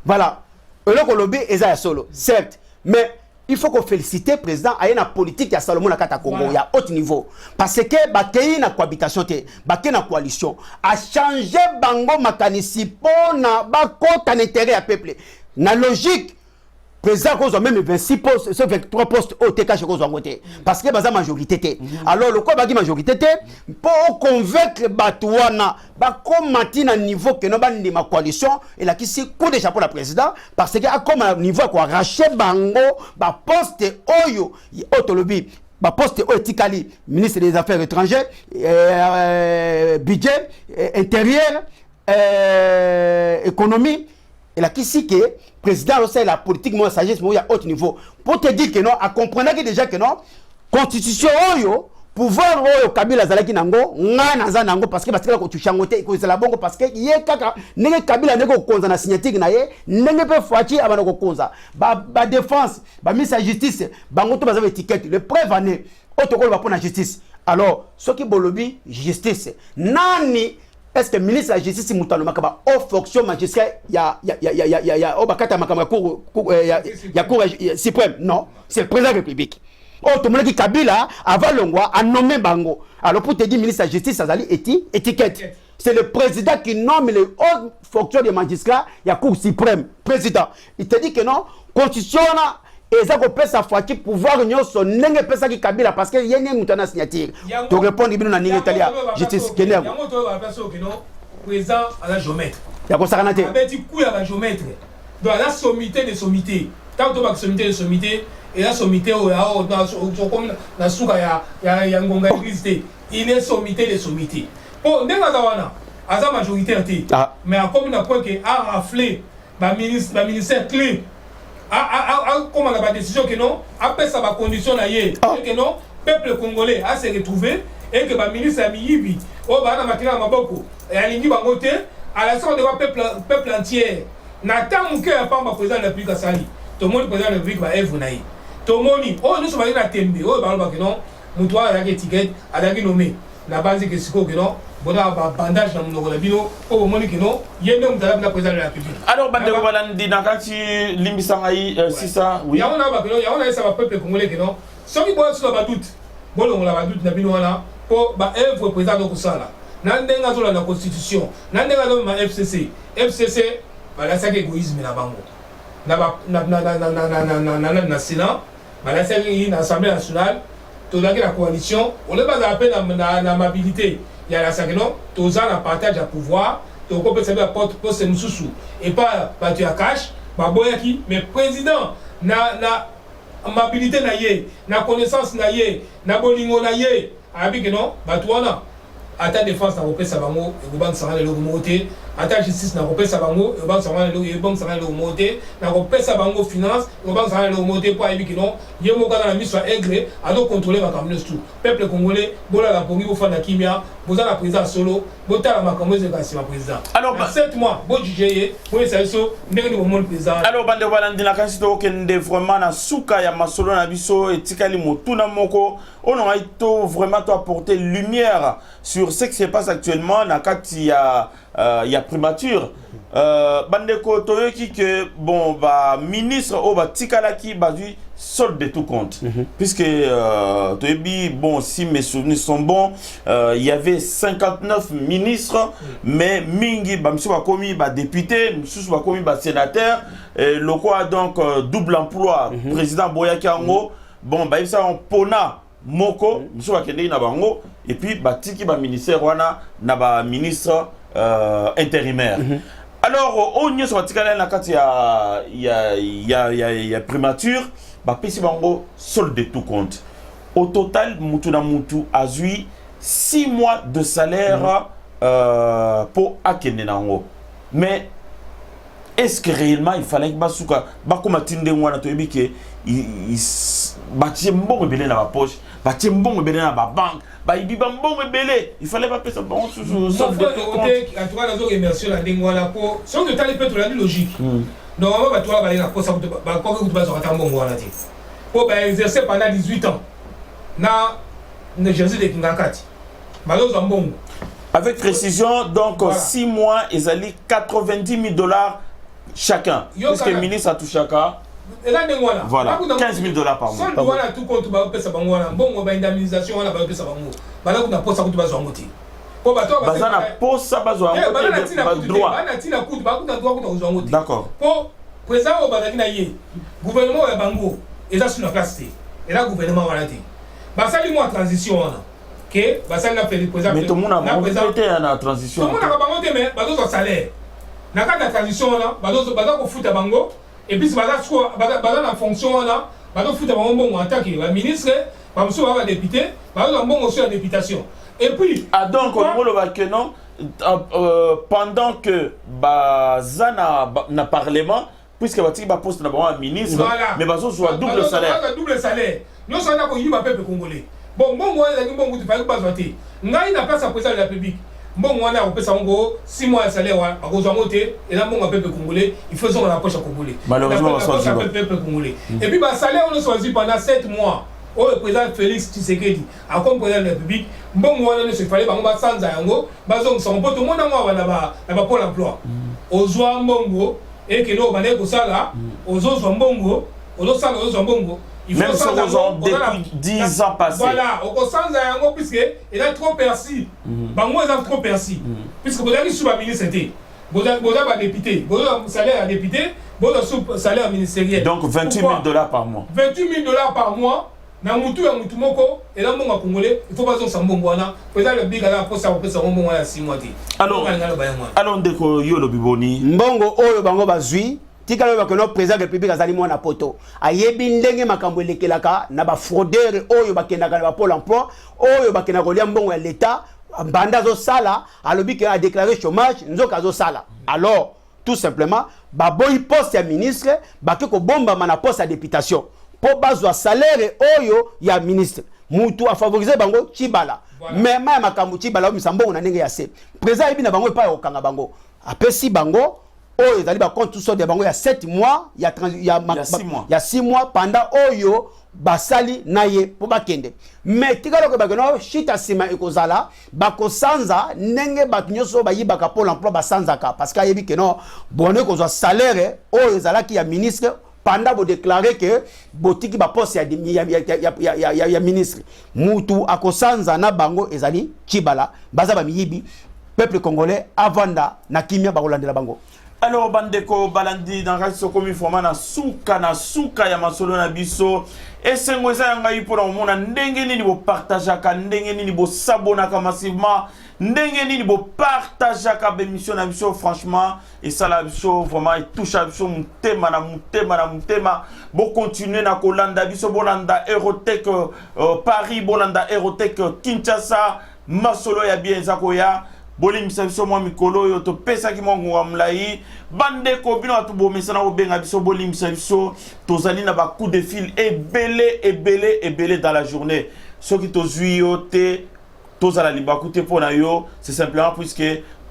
Voilà. Le lobby est solo, certes. Mais. Il faut qu'on félicite le président à une politique qui a Salomon à Congo, il y a haut niveau. Parce que Bakei na cohabitation, Bakei na coalition, a changé bango makanisi pour na bako tan intérêt à peuple. Na logique, président cause même 26 postes, 23 postes au TK chez cause côté. Parce que baza majorité. Alors le quoi bagi majorité pour convaincre Batouana, bako matina niveau que no ban de ma coalition et là qui c'est coup de chapeau la président parce que à comme niveau quoi racher bango ba poste oyo autolobby ba poste etikali ministre des affaires étrangères budget intérieur économie et là qui c'est que président c'est la politique moi sagesse moi il y a haut niveau pour te dire que non à comprendre que déjà que non constitution oyo pouvoir oyo Kabila zalaki nango ngana za nango parce que ko tuchangote ko zala bongo parce que ye kaka nenge Kabila nego konza na signature na ye nenge pe fachi abana ko konza ba défense ba ministre de justice bango to bazava étiquette le prévané otokolo ba pona justice alors ce qui bolobi justice nani est-ce que le ministre de la Justice Moutalo Makaba au fonction magistrat ya au bakata makama cour suprême non c'est le président de la République. Oh tout le monde qui Kabila avant Longwa a nommé Bango. Alors pour te dire ministre de la Justice Azali étiquette. C'est le président qui nomme les hautes fonctions des magistrats ya cour suprême président. Il te dit que non constitution et ça peut sa foi qui pouvoir nyoso nenge pesa ki Kabila parce que yene mutana signature to répondre ibino na ninga italia justice kener yango to ba perso que non président à la géomètre ya ko sakana te abeti coup ya la géomètre donc la sommité de sommité tant to ba sommité de sommité et la sommité au comme la souka ya ngonga église il est sommité de sommité pour ndenga zawana aza majorité mais comme na point que a raflé ba ministère clé comme on a une décision que non, après ça va condition que non, peuple congolais a se retrouvé et que le ministre a mis au Bana Matina Maboko et à l'Indi Bangote à la sorte de peuple entier. N'attend mon cœur pas ma président de la République à Sali. Tout le monde président de la République va être naïf. Tout le monde, oh, nous sommes allés à Tembe, oh, Bana que non, nous toi, à la étiquette, à la nommé. La base que c'est que non. Bandage dans mon labino au moment que non il y a même la président de la République alors bande balandi nakati limbisangai sisa oui ya on a ça va peuple congolais que non so qui boit sur la doute bon on la doute na bino wana pour ba œuvre président de kusala nandenga zo la constitution nandenga zo ma FCC ba la saka égoïsme na bango na Sénat ba la saka na Assemblée nationale tozalaki la coalition on est basé appel na mobilité il y a la sakenon toza na partage à pouvoir tokopesa ba porte poste mususu et pas tu ya cash ba boyaki mais président na mobilité na ye na connaissance na ye na bolingo na ye abi que non ba tuona ata défense na kopesa bango e go bank sanga le moté ata justice na kopesa bango e bank sanga le bank sanga le moté na kopesa bango finance e bank sanga le moté pour abi que non ye mo kana na miso aigré ado contrôler ba kamnes tout peuple congolais bola la pongi bo fana kimia boza la président solo botala makambo ze kasi ma président alors 7 mois bo jugé bo eso ndenge ni mo président alors bande wala ndina kasi to kende vraiment na suka ya masolo na biso etikali motuna moko on a été vraiment apporter lumière sur ce qui se passe actuellement dans kati ya primature bandeko toyoki que bon ba ministre o ba tikalaki ba du solde de tout compte puisque toyebi bon si mes souvenirs sont bons il y avait 59 ministres mais mingi ba monsieur ba komi ba député monsieur ba komi ba sénateur le quoi donc double emploi président Boyaki Ango bon ba ça en pona moko monsieur ba kende na bango et puis ba tiki ba ministère wana na ba ministre intérimaire. Alors, on y est sur la carte, il y a primature, bah, pesi bango solde de tout compte. Au total, Mutuna Mutu a eu 6 mois de salaire pour Akene Nango. Mais est-ce que réellement il fallait que Basuka, Bakuma Tinde Wana Toyibike, il bâtit bon rebelle dans ma poche, bâtit bon rebelle dans ma banque. Bah il dit bon rebelle, il fallait pas payer ça bon sur solde de tout compte. En tout cas, nous remercions la Dengwana pour si on te t'a peut la logique. Normalement bah toi bah la poste bah quoi que tu vas sur un bon voilà dit. Pour bah exercer pendant 18 ans. Na Jersey de Kingakati. Malheureusement bon. Avec précision, donc voilà. 6 mois, ils allaient $90 000 chacun. Puisque le ministre a tout chacun. Voilà, $15 000 par mois. Sans douane, tout compte, bah, on ça bon, bah, indemnisation, on a pas ça bango. Bah, là, on a pas ça coûte, bah, sur un motif. Pour bah, toi, bah, ça n'a pas ça, bah, sur un motif. Droit. D'accord. Pour président, au Badagina, gouvernement est bango, et ça, sur la place, et là, gouvernement, voilà, bah, ça, lui, moi, transition, que bah ça n'a fait le président. Mais tout le monde a monté en transition. Tout le monde a pas monté mais bah d'autres salaire. Na quand la transition là, bah d'autres ko foot à bango et puis bah la fonction là, bah d'autres foot à bango bon en tant que ministre, bah monsieur va député, bah d'autres bon aussi la députation. Et puis donc on voit que non pendant que bah zana na parlement puisque va poste na un ministre mais bah soit double salaire. Double salaire. Nous sommes là pour y peuple congolais. Bon, moi, il bon, tu fais pas voter. N'a il n'a pas sa président de la République. Bon, moi, on peut ça en gros 6 mois de salaire à cause de monter et là, bon, on peuple congolais, il faut dans la poche à congolais. Malheureusement, on a peuple congolais. Et puis, bah, salaire, on a choisi pendant 7 mois. Oh, le président Félix Tshisekedi, à comme président de la République, bon, moi, il ne fallait pas, on va sans Zayango, bah, donc, son pote, tout le monde a moi, là-bas, pour l'emploi. Aux joies Mbongo, et que nous, on va aller pour ça là, aux autres Mbongo, aux autres salles, aux autres Mbongo. Il même si on depuis 10 ans passés. Voilà, au consent Zayango, puisque il a trop perçu. Bango, il a trop perçu. Puisque vous avez sous la ministre, vous avez député, vous avez salaire à député, vous avez sous salaire ministériel. Donc $28 000 par mois. $28 000 par mois. Na mutu ya mutu moko et là mon congolais il faut pas qu'on s'en bongoana président le big ala pour ça on peut ça mon 6 mois. Alors ndeko yo lo biboni mbongo oyo bango bazui tika lo bakono président de la République azali mwana poto ayebi ndenge makambo elekelaka na ba fraudeur oyo bakendaka na Pôle emploi oyo bakena kolia mbongo ya l'état banda zo sala alobi que a déclaré chômage nzoka zo sala alors tout simplement ba boy poste ya ministre bake ko bomba mana poste ya députation pour bazwa salaire oyo ya ministre mutu a favoriser bango chibala mais ma makambo chibala o misambongo na ndenge ya se président yebi na bango pa okanga bango apesi bango oyo ezali ba compte tout sorte de bango ya 7 mois ya 6 mois pendant oyo basali naye po bakende mais tikalo ko bakeno shita sima ekozala bakosanza ndenge bakinyoso bayibaka Pôle emploi basanzaka parce que ayebi que non bonne kozwa salaire oyo ezalaki ya ministre pendant vous déclarer que botiki ba poste ya ministre mutu akosanza na bango ezali chibala baza ba miyibi peuple congolais avanda na kimia ba kolandela bango. Alors bandeko balandi dans radio komi format na suka ya masolo na biso esengo eza yanga ipo na mona ndenge nini bo partageaka ndenge nini bo sabonaka massivement ndenge nini bo partageaka ba émission na biso franchement et ça la biso vraiment et touche à biso mutema na mutema bo continuer na kolanda biso bolanda Aerotech Paris bolanda Aerotech Kinshasa masolo ya bien zakoya Bolim biso mwa mikolo yo to pesa ki mwa mlai bande ko bino atu bo mesana o benga biso bolim biso to zali na ba coup de fil ebele dans la journée ceux qui to zui yo te to zala liba koute pona yo c'est simplement puisque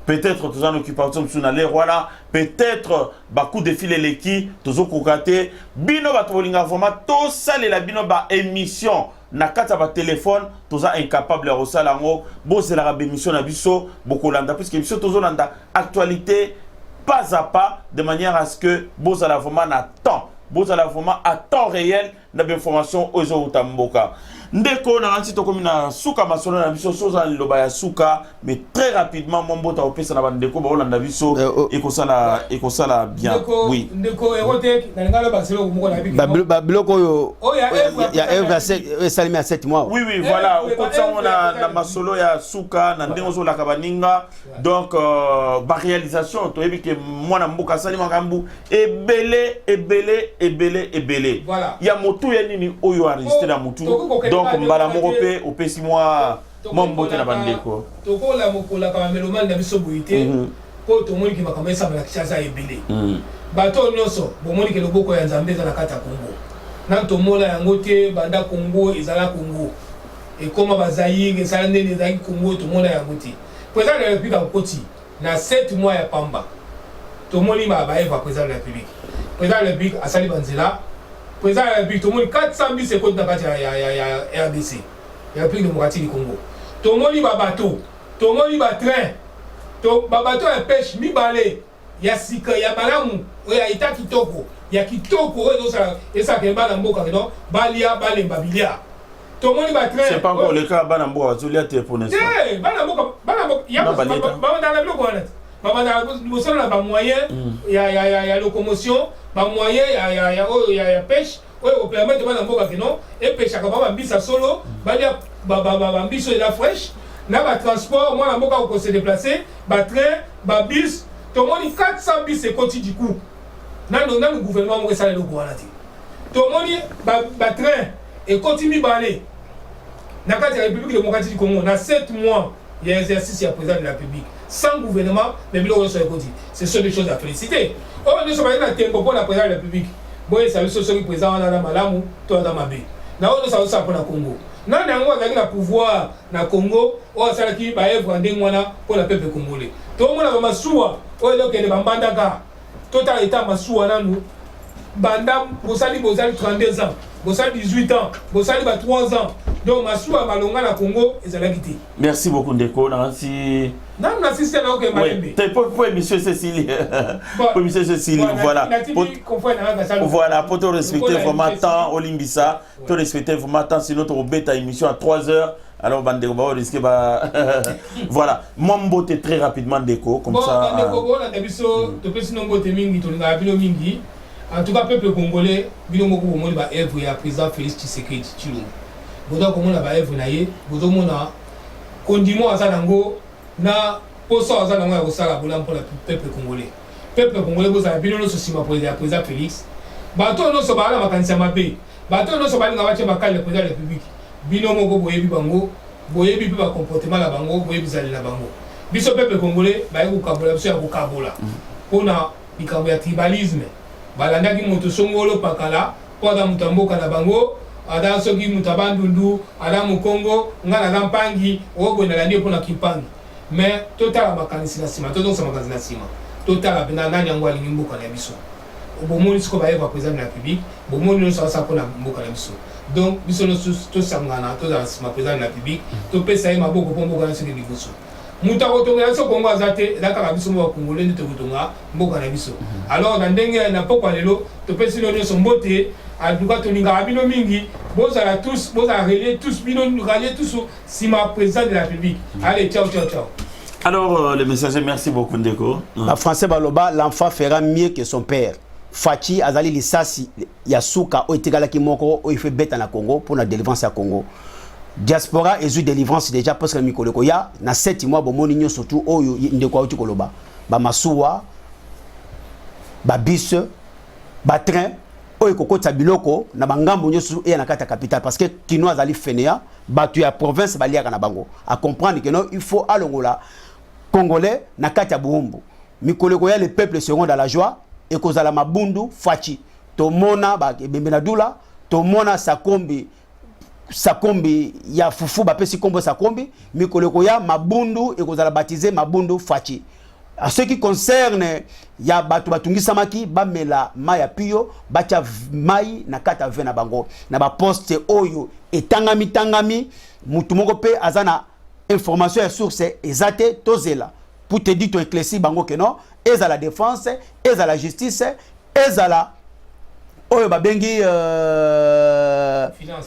peut-être tous en occupation sur les voilà peut-être ba coup de fil eleki tozo kokate bino ba to linga vraiment to sale la bino ba émission na kata ba téléphone toza incapable ya rosala ngo bozela ba émission na biso bokolanda puisque biso tozolanda actualité pas à pas de manière à ce que bozala vraiment na temps bozala vraiment à temps réel na information ozo utamboka ndeko na nti to komina suka masolo na biso soza loba ya suka mais très rapidement mon bota opesa na bandeko ba olanda biso ekosala bien oui ndeko Aerotech na ngala baselo ko na biki babiloko yo ya Eva salimi à 7 mois oui voilà okotsango na masolo ya suka na ndengo zo la kabaninga donc ba réalisation to ebike mwana mboka sali makambu ebele voilà ya motu ya nini oyo enregistré na mutu donc mbala moko pe opesi mwa mbote na bandeko tokola mokola kama meloman na biso boité po to moni ki makamesa bala kishasa ebele bato nyonso bomoni ke loboko ya Nzambe za na kata Kongo na to mola yango te banda Kongo ezala Kongo e koma bazayi ke sala ndene za Kongo to mola yango te président de la République en koti na 7 mois ya pamba to moni ba eva président de la République asali banzela président de la République, tout le monde 400 000 secondes dans la RDC, la République démocratique du Congo. Tout le monde va bateau, tout le monde va train, tout le bateau est pêche, mi balé, il y a sika, il y a balamu, il y a ita kitoko, il y a kitoko, et ça qui est balambo, balia, balé, babilia. Tout le monde va train. C'est pas encore le cas, balambo, azulia téléphone. Eh, balambo, il y a dans la bloc, il moyen, il y a locomotion, moyen, il y a pêche, il permet de faire des non et pêche à bambisa solo, bambiso de la fraîche, na transport, moi la moka où se déplacer, train, bus, tout le monde 400 bis c'est quotidien du coup. Le gouvernement qui s'allait le gouvernement. Tout le monde train et continue balé. Dans la République démocratique du Congo, on a 7 mois, il y a exercice il y a président de la République. Sans gouvernement, les bureaux sont côté. Ce sont des choses à féliciter. Oh, nous sommes dans le tempo pour la présidence de la République. Bon, ça veut dire que le président a malamu, toi dans ma baie. Nous sommes ça pour le Congo. Nous avons le pouvoir dans le Congo, oh, ça qui va être pour le peuple congolais. Tout le monde a ma soua, oh, donc il y a des bandaka. Total état ma soua là nous. Bandam, vous savez 32 ans, vous savez 18 ans, vous savez 3 ans. Donc ma soua malonga na Congo et ça l'a quitté. Merci beaucoup Ndeko, merci. Non, non, c'est ça que oui, pour monsieur Cécile. Pour monsieur Cécile, voilà. Voilà, pour te respecter vraiment temps, Olimbisa, te respecter vraiment temps, sinon tu vas ta émission à 3 heures. Alors, Bandeko, on risque voilà. Mambo te très rapidement Ndeko, comme ça. En tout cas, peuple congolais, il y a un président Félix Tshisekedi Tshilombo. Bodo komona ba eve na ye bodo mona kondimo azalango na poso azalango ya kosala bolam pour le peuple congolais boza bino no sosima président Félix bato no so bala makanisa mabe bato no so balinga bache bakale président de la République bino moko boyebi bango boyebi pe ba comportement la bango boyebi zali la bango biso peuple congolais ba yeko kabola biso ya kokabola pona bikambo ya tribalisme balandaki moto songolo pakala poda mutamboka na bango ada soki mutabandundu ada mukongo ngana lampangi obo na landi pona kipangi mais total makanisi na sima toto sa makanisi na sima total bena nani yango alingi mboka na biso obomoni siko ba eva président de la République bomoni no sa pona mboka na biso donc biso no to sangana to za sima président de la République to pesa ma boko po mboka na siko liboso mutako tonga so kongo azate la ka biso mo congolais ndi to tonga mboka na biso alors na ndenge na pokwa lelo to pesi no so mbote en tout cas tolinga bino mingi bozala tous bozala relier tous bino relier tous sima président de la République allez ciao ciao ciao. Alors, le messager, merci beaucoup, Ndeko. En français, baloba, l'enfant fera mieux que son père. Fachi, Azali, Lissasi, Yasuka, Oitegala Kimoko, il fait bête en Congo pour la délivrance à Congo. Diaspora et délivrance déjà parce que Mikoleko ya na 7 mois bon moninyo surtout oyo ndeko auti koloba ba masuwa ba bus ba train oyo kokota biloko na bangambo nyosu e na kata capitale parce que kino azali fenea batu ya province baliaka na bango à comprendre que non il faut alongola congolais na kata buumbu Mikoleko ya les peuples seront dans la joie et kozala mabundu fachi to mona ba bembena dula to mona Sakombi ya fufu bapesi kombo Sakombi Mikoleko ya mabundu et kozala baptisé mabundu fachi. À ce qui concerne ya batu batungisa maki bamela maya pio bacha mai na kata vena bango na ba poste oyo etangami mutu moko pe azana information ya source ezate tozela pour te dire to éclaircir bango que non eza la défense eza la justice eza la oyo babengi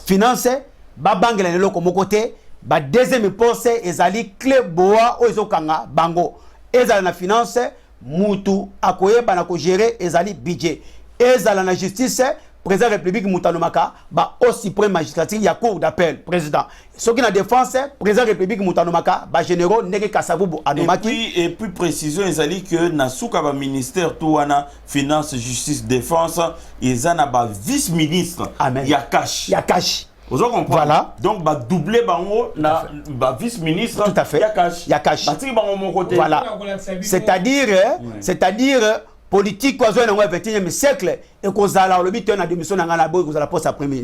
finance babangela neloko moko te ba deuxième poste ezali clé boa oyo ezokanga bango ezala na finance mutu akoyeba na ko gérer ezali budget ezala na justice président de la République mutanomaka ba au suprême magistrature ya cour d'appel président soki na défense président de la République mutanomaka ba généraux ndenge kasavubu anomaki et puis précision ezali que na suka ba ministère tout wana finance justice défense ezana ba vice ministre ya cash vous comprenez? Voilà. Donc ba doubler bango na ba vice ministre tout à fait ya cash batiki bango mon côté voilà c'est-à-dire politique quoi zo na 21e siècle et kozala lobi te na démission na ngana boy kozala poste premier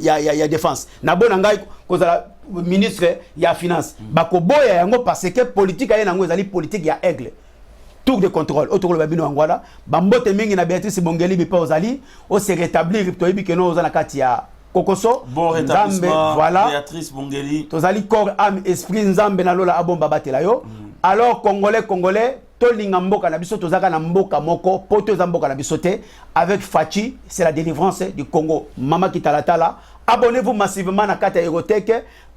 ya défense na bona ngai kozala ministre ya finance bakoboya yango parce que politique aye nango ezali politique ya aigle tour de contrôle autour babino angwala bambote mingi na Béatrice Bongeli bipa ozali o se rétablir to yebi que no ozana kati ya Kokoso bon rétablissement voilà Béatrice Bongeli tozali corps âme esprit nzambe na lola abomba batela yo alors congolais tolinga mboka na biso tozaka na mboka moko poto za mboka na biso te avec Fachi c'est la délivrance du Congo mama kitalatala abonnez-vous massivement na kata Erotech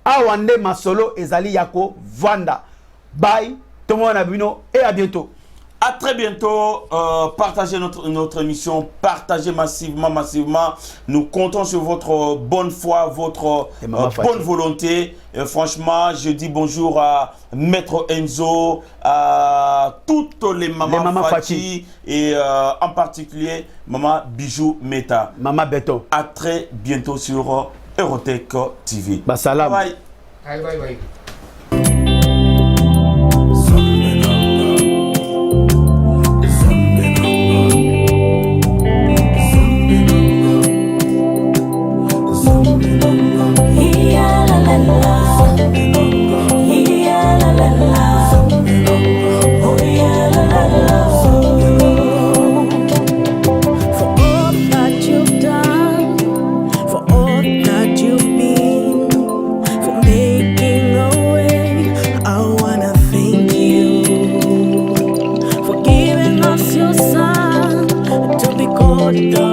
awande masolo ezali yako vanda bye tout le monde a bino et à bientôt. À très bientôt. Partagez notre émission, partagez massivement. Nous comptons sur votre bonne foi, votre bonne volonté. Et franchement, je dis bonjour à Maître Enzo, à toutes les mamans Fati et en particulier Maman Bijou Meta. Maman Beto. À très bientôt sur Erotech TV. Salam. Bye. Bye. Your son to be called.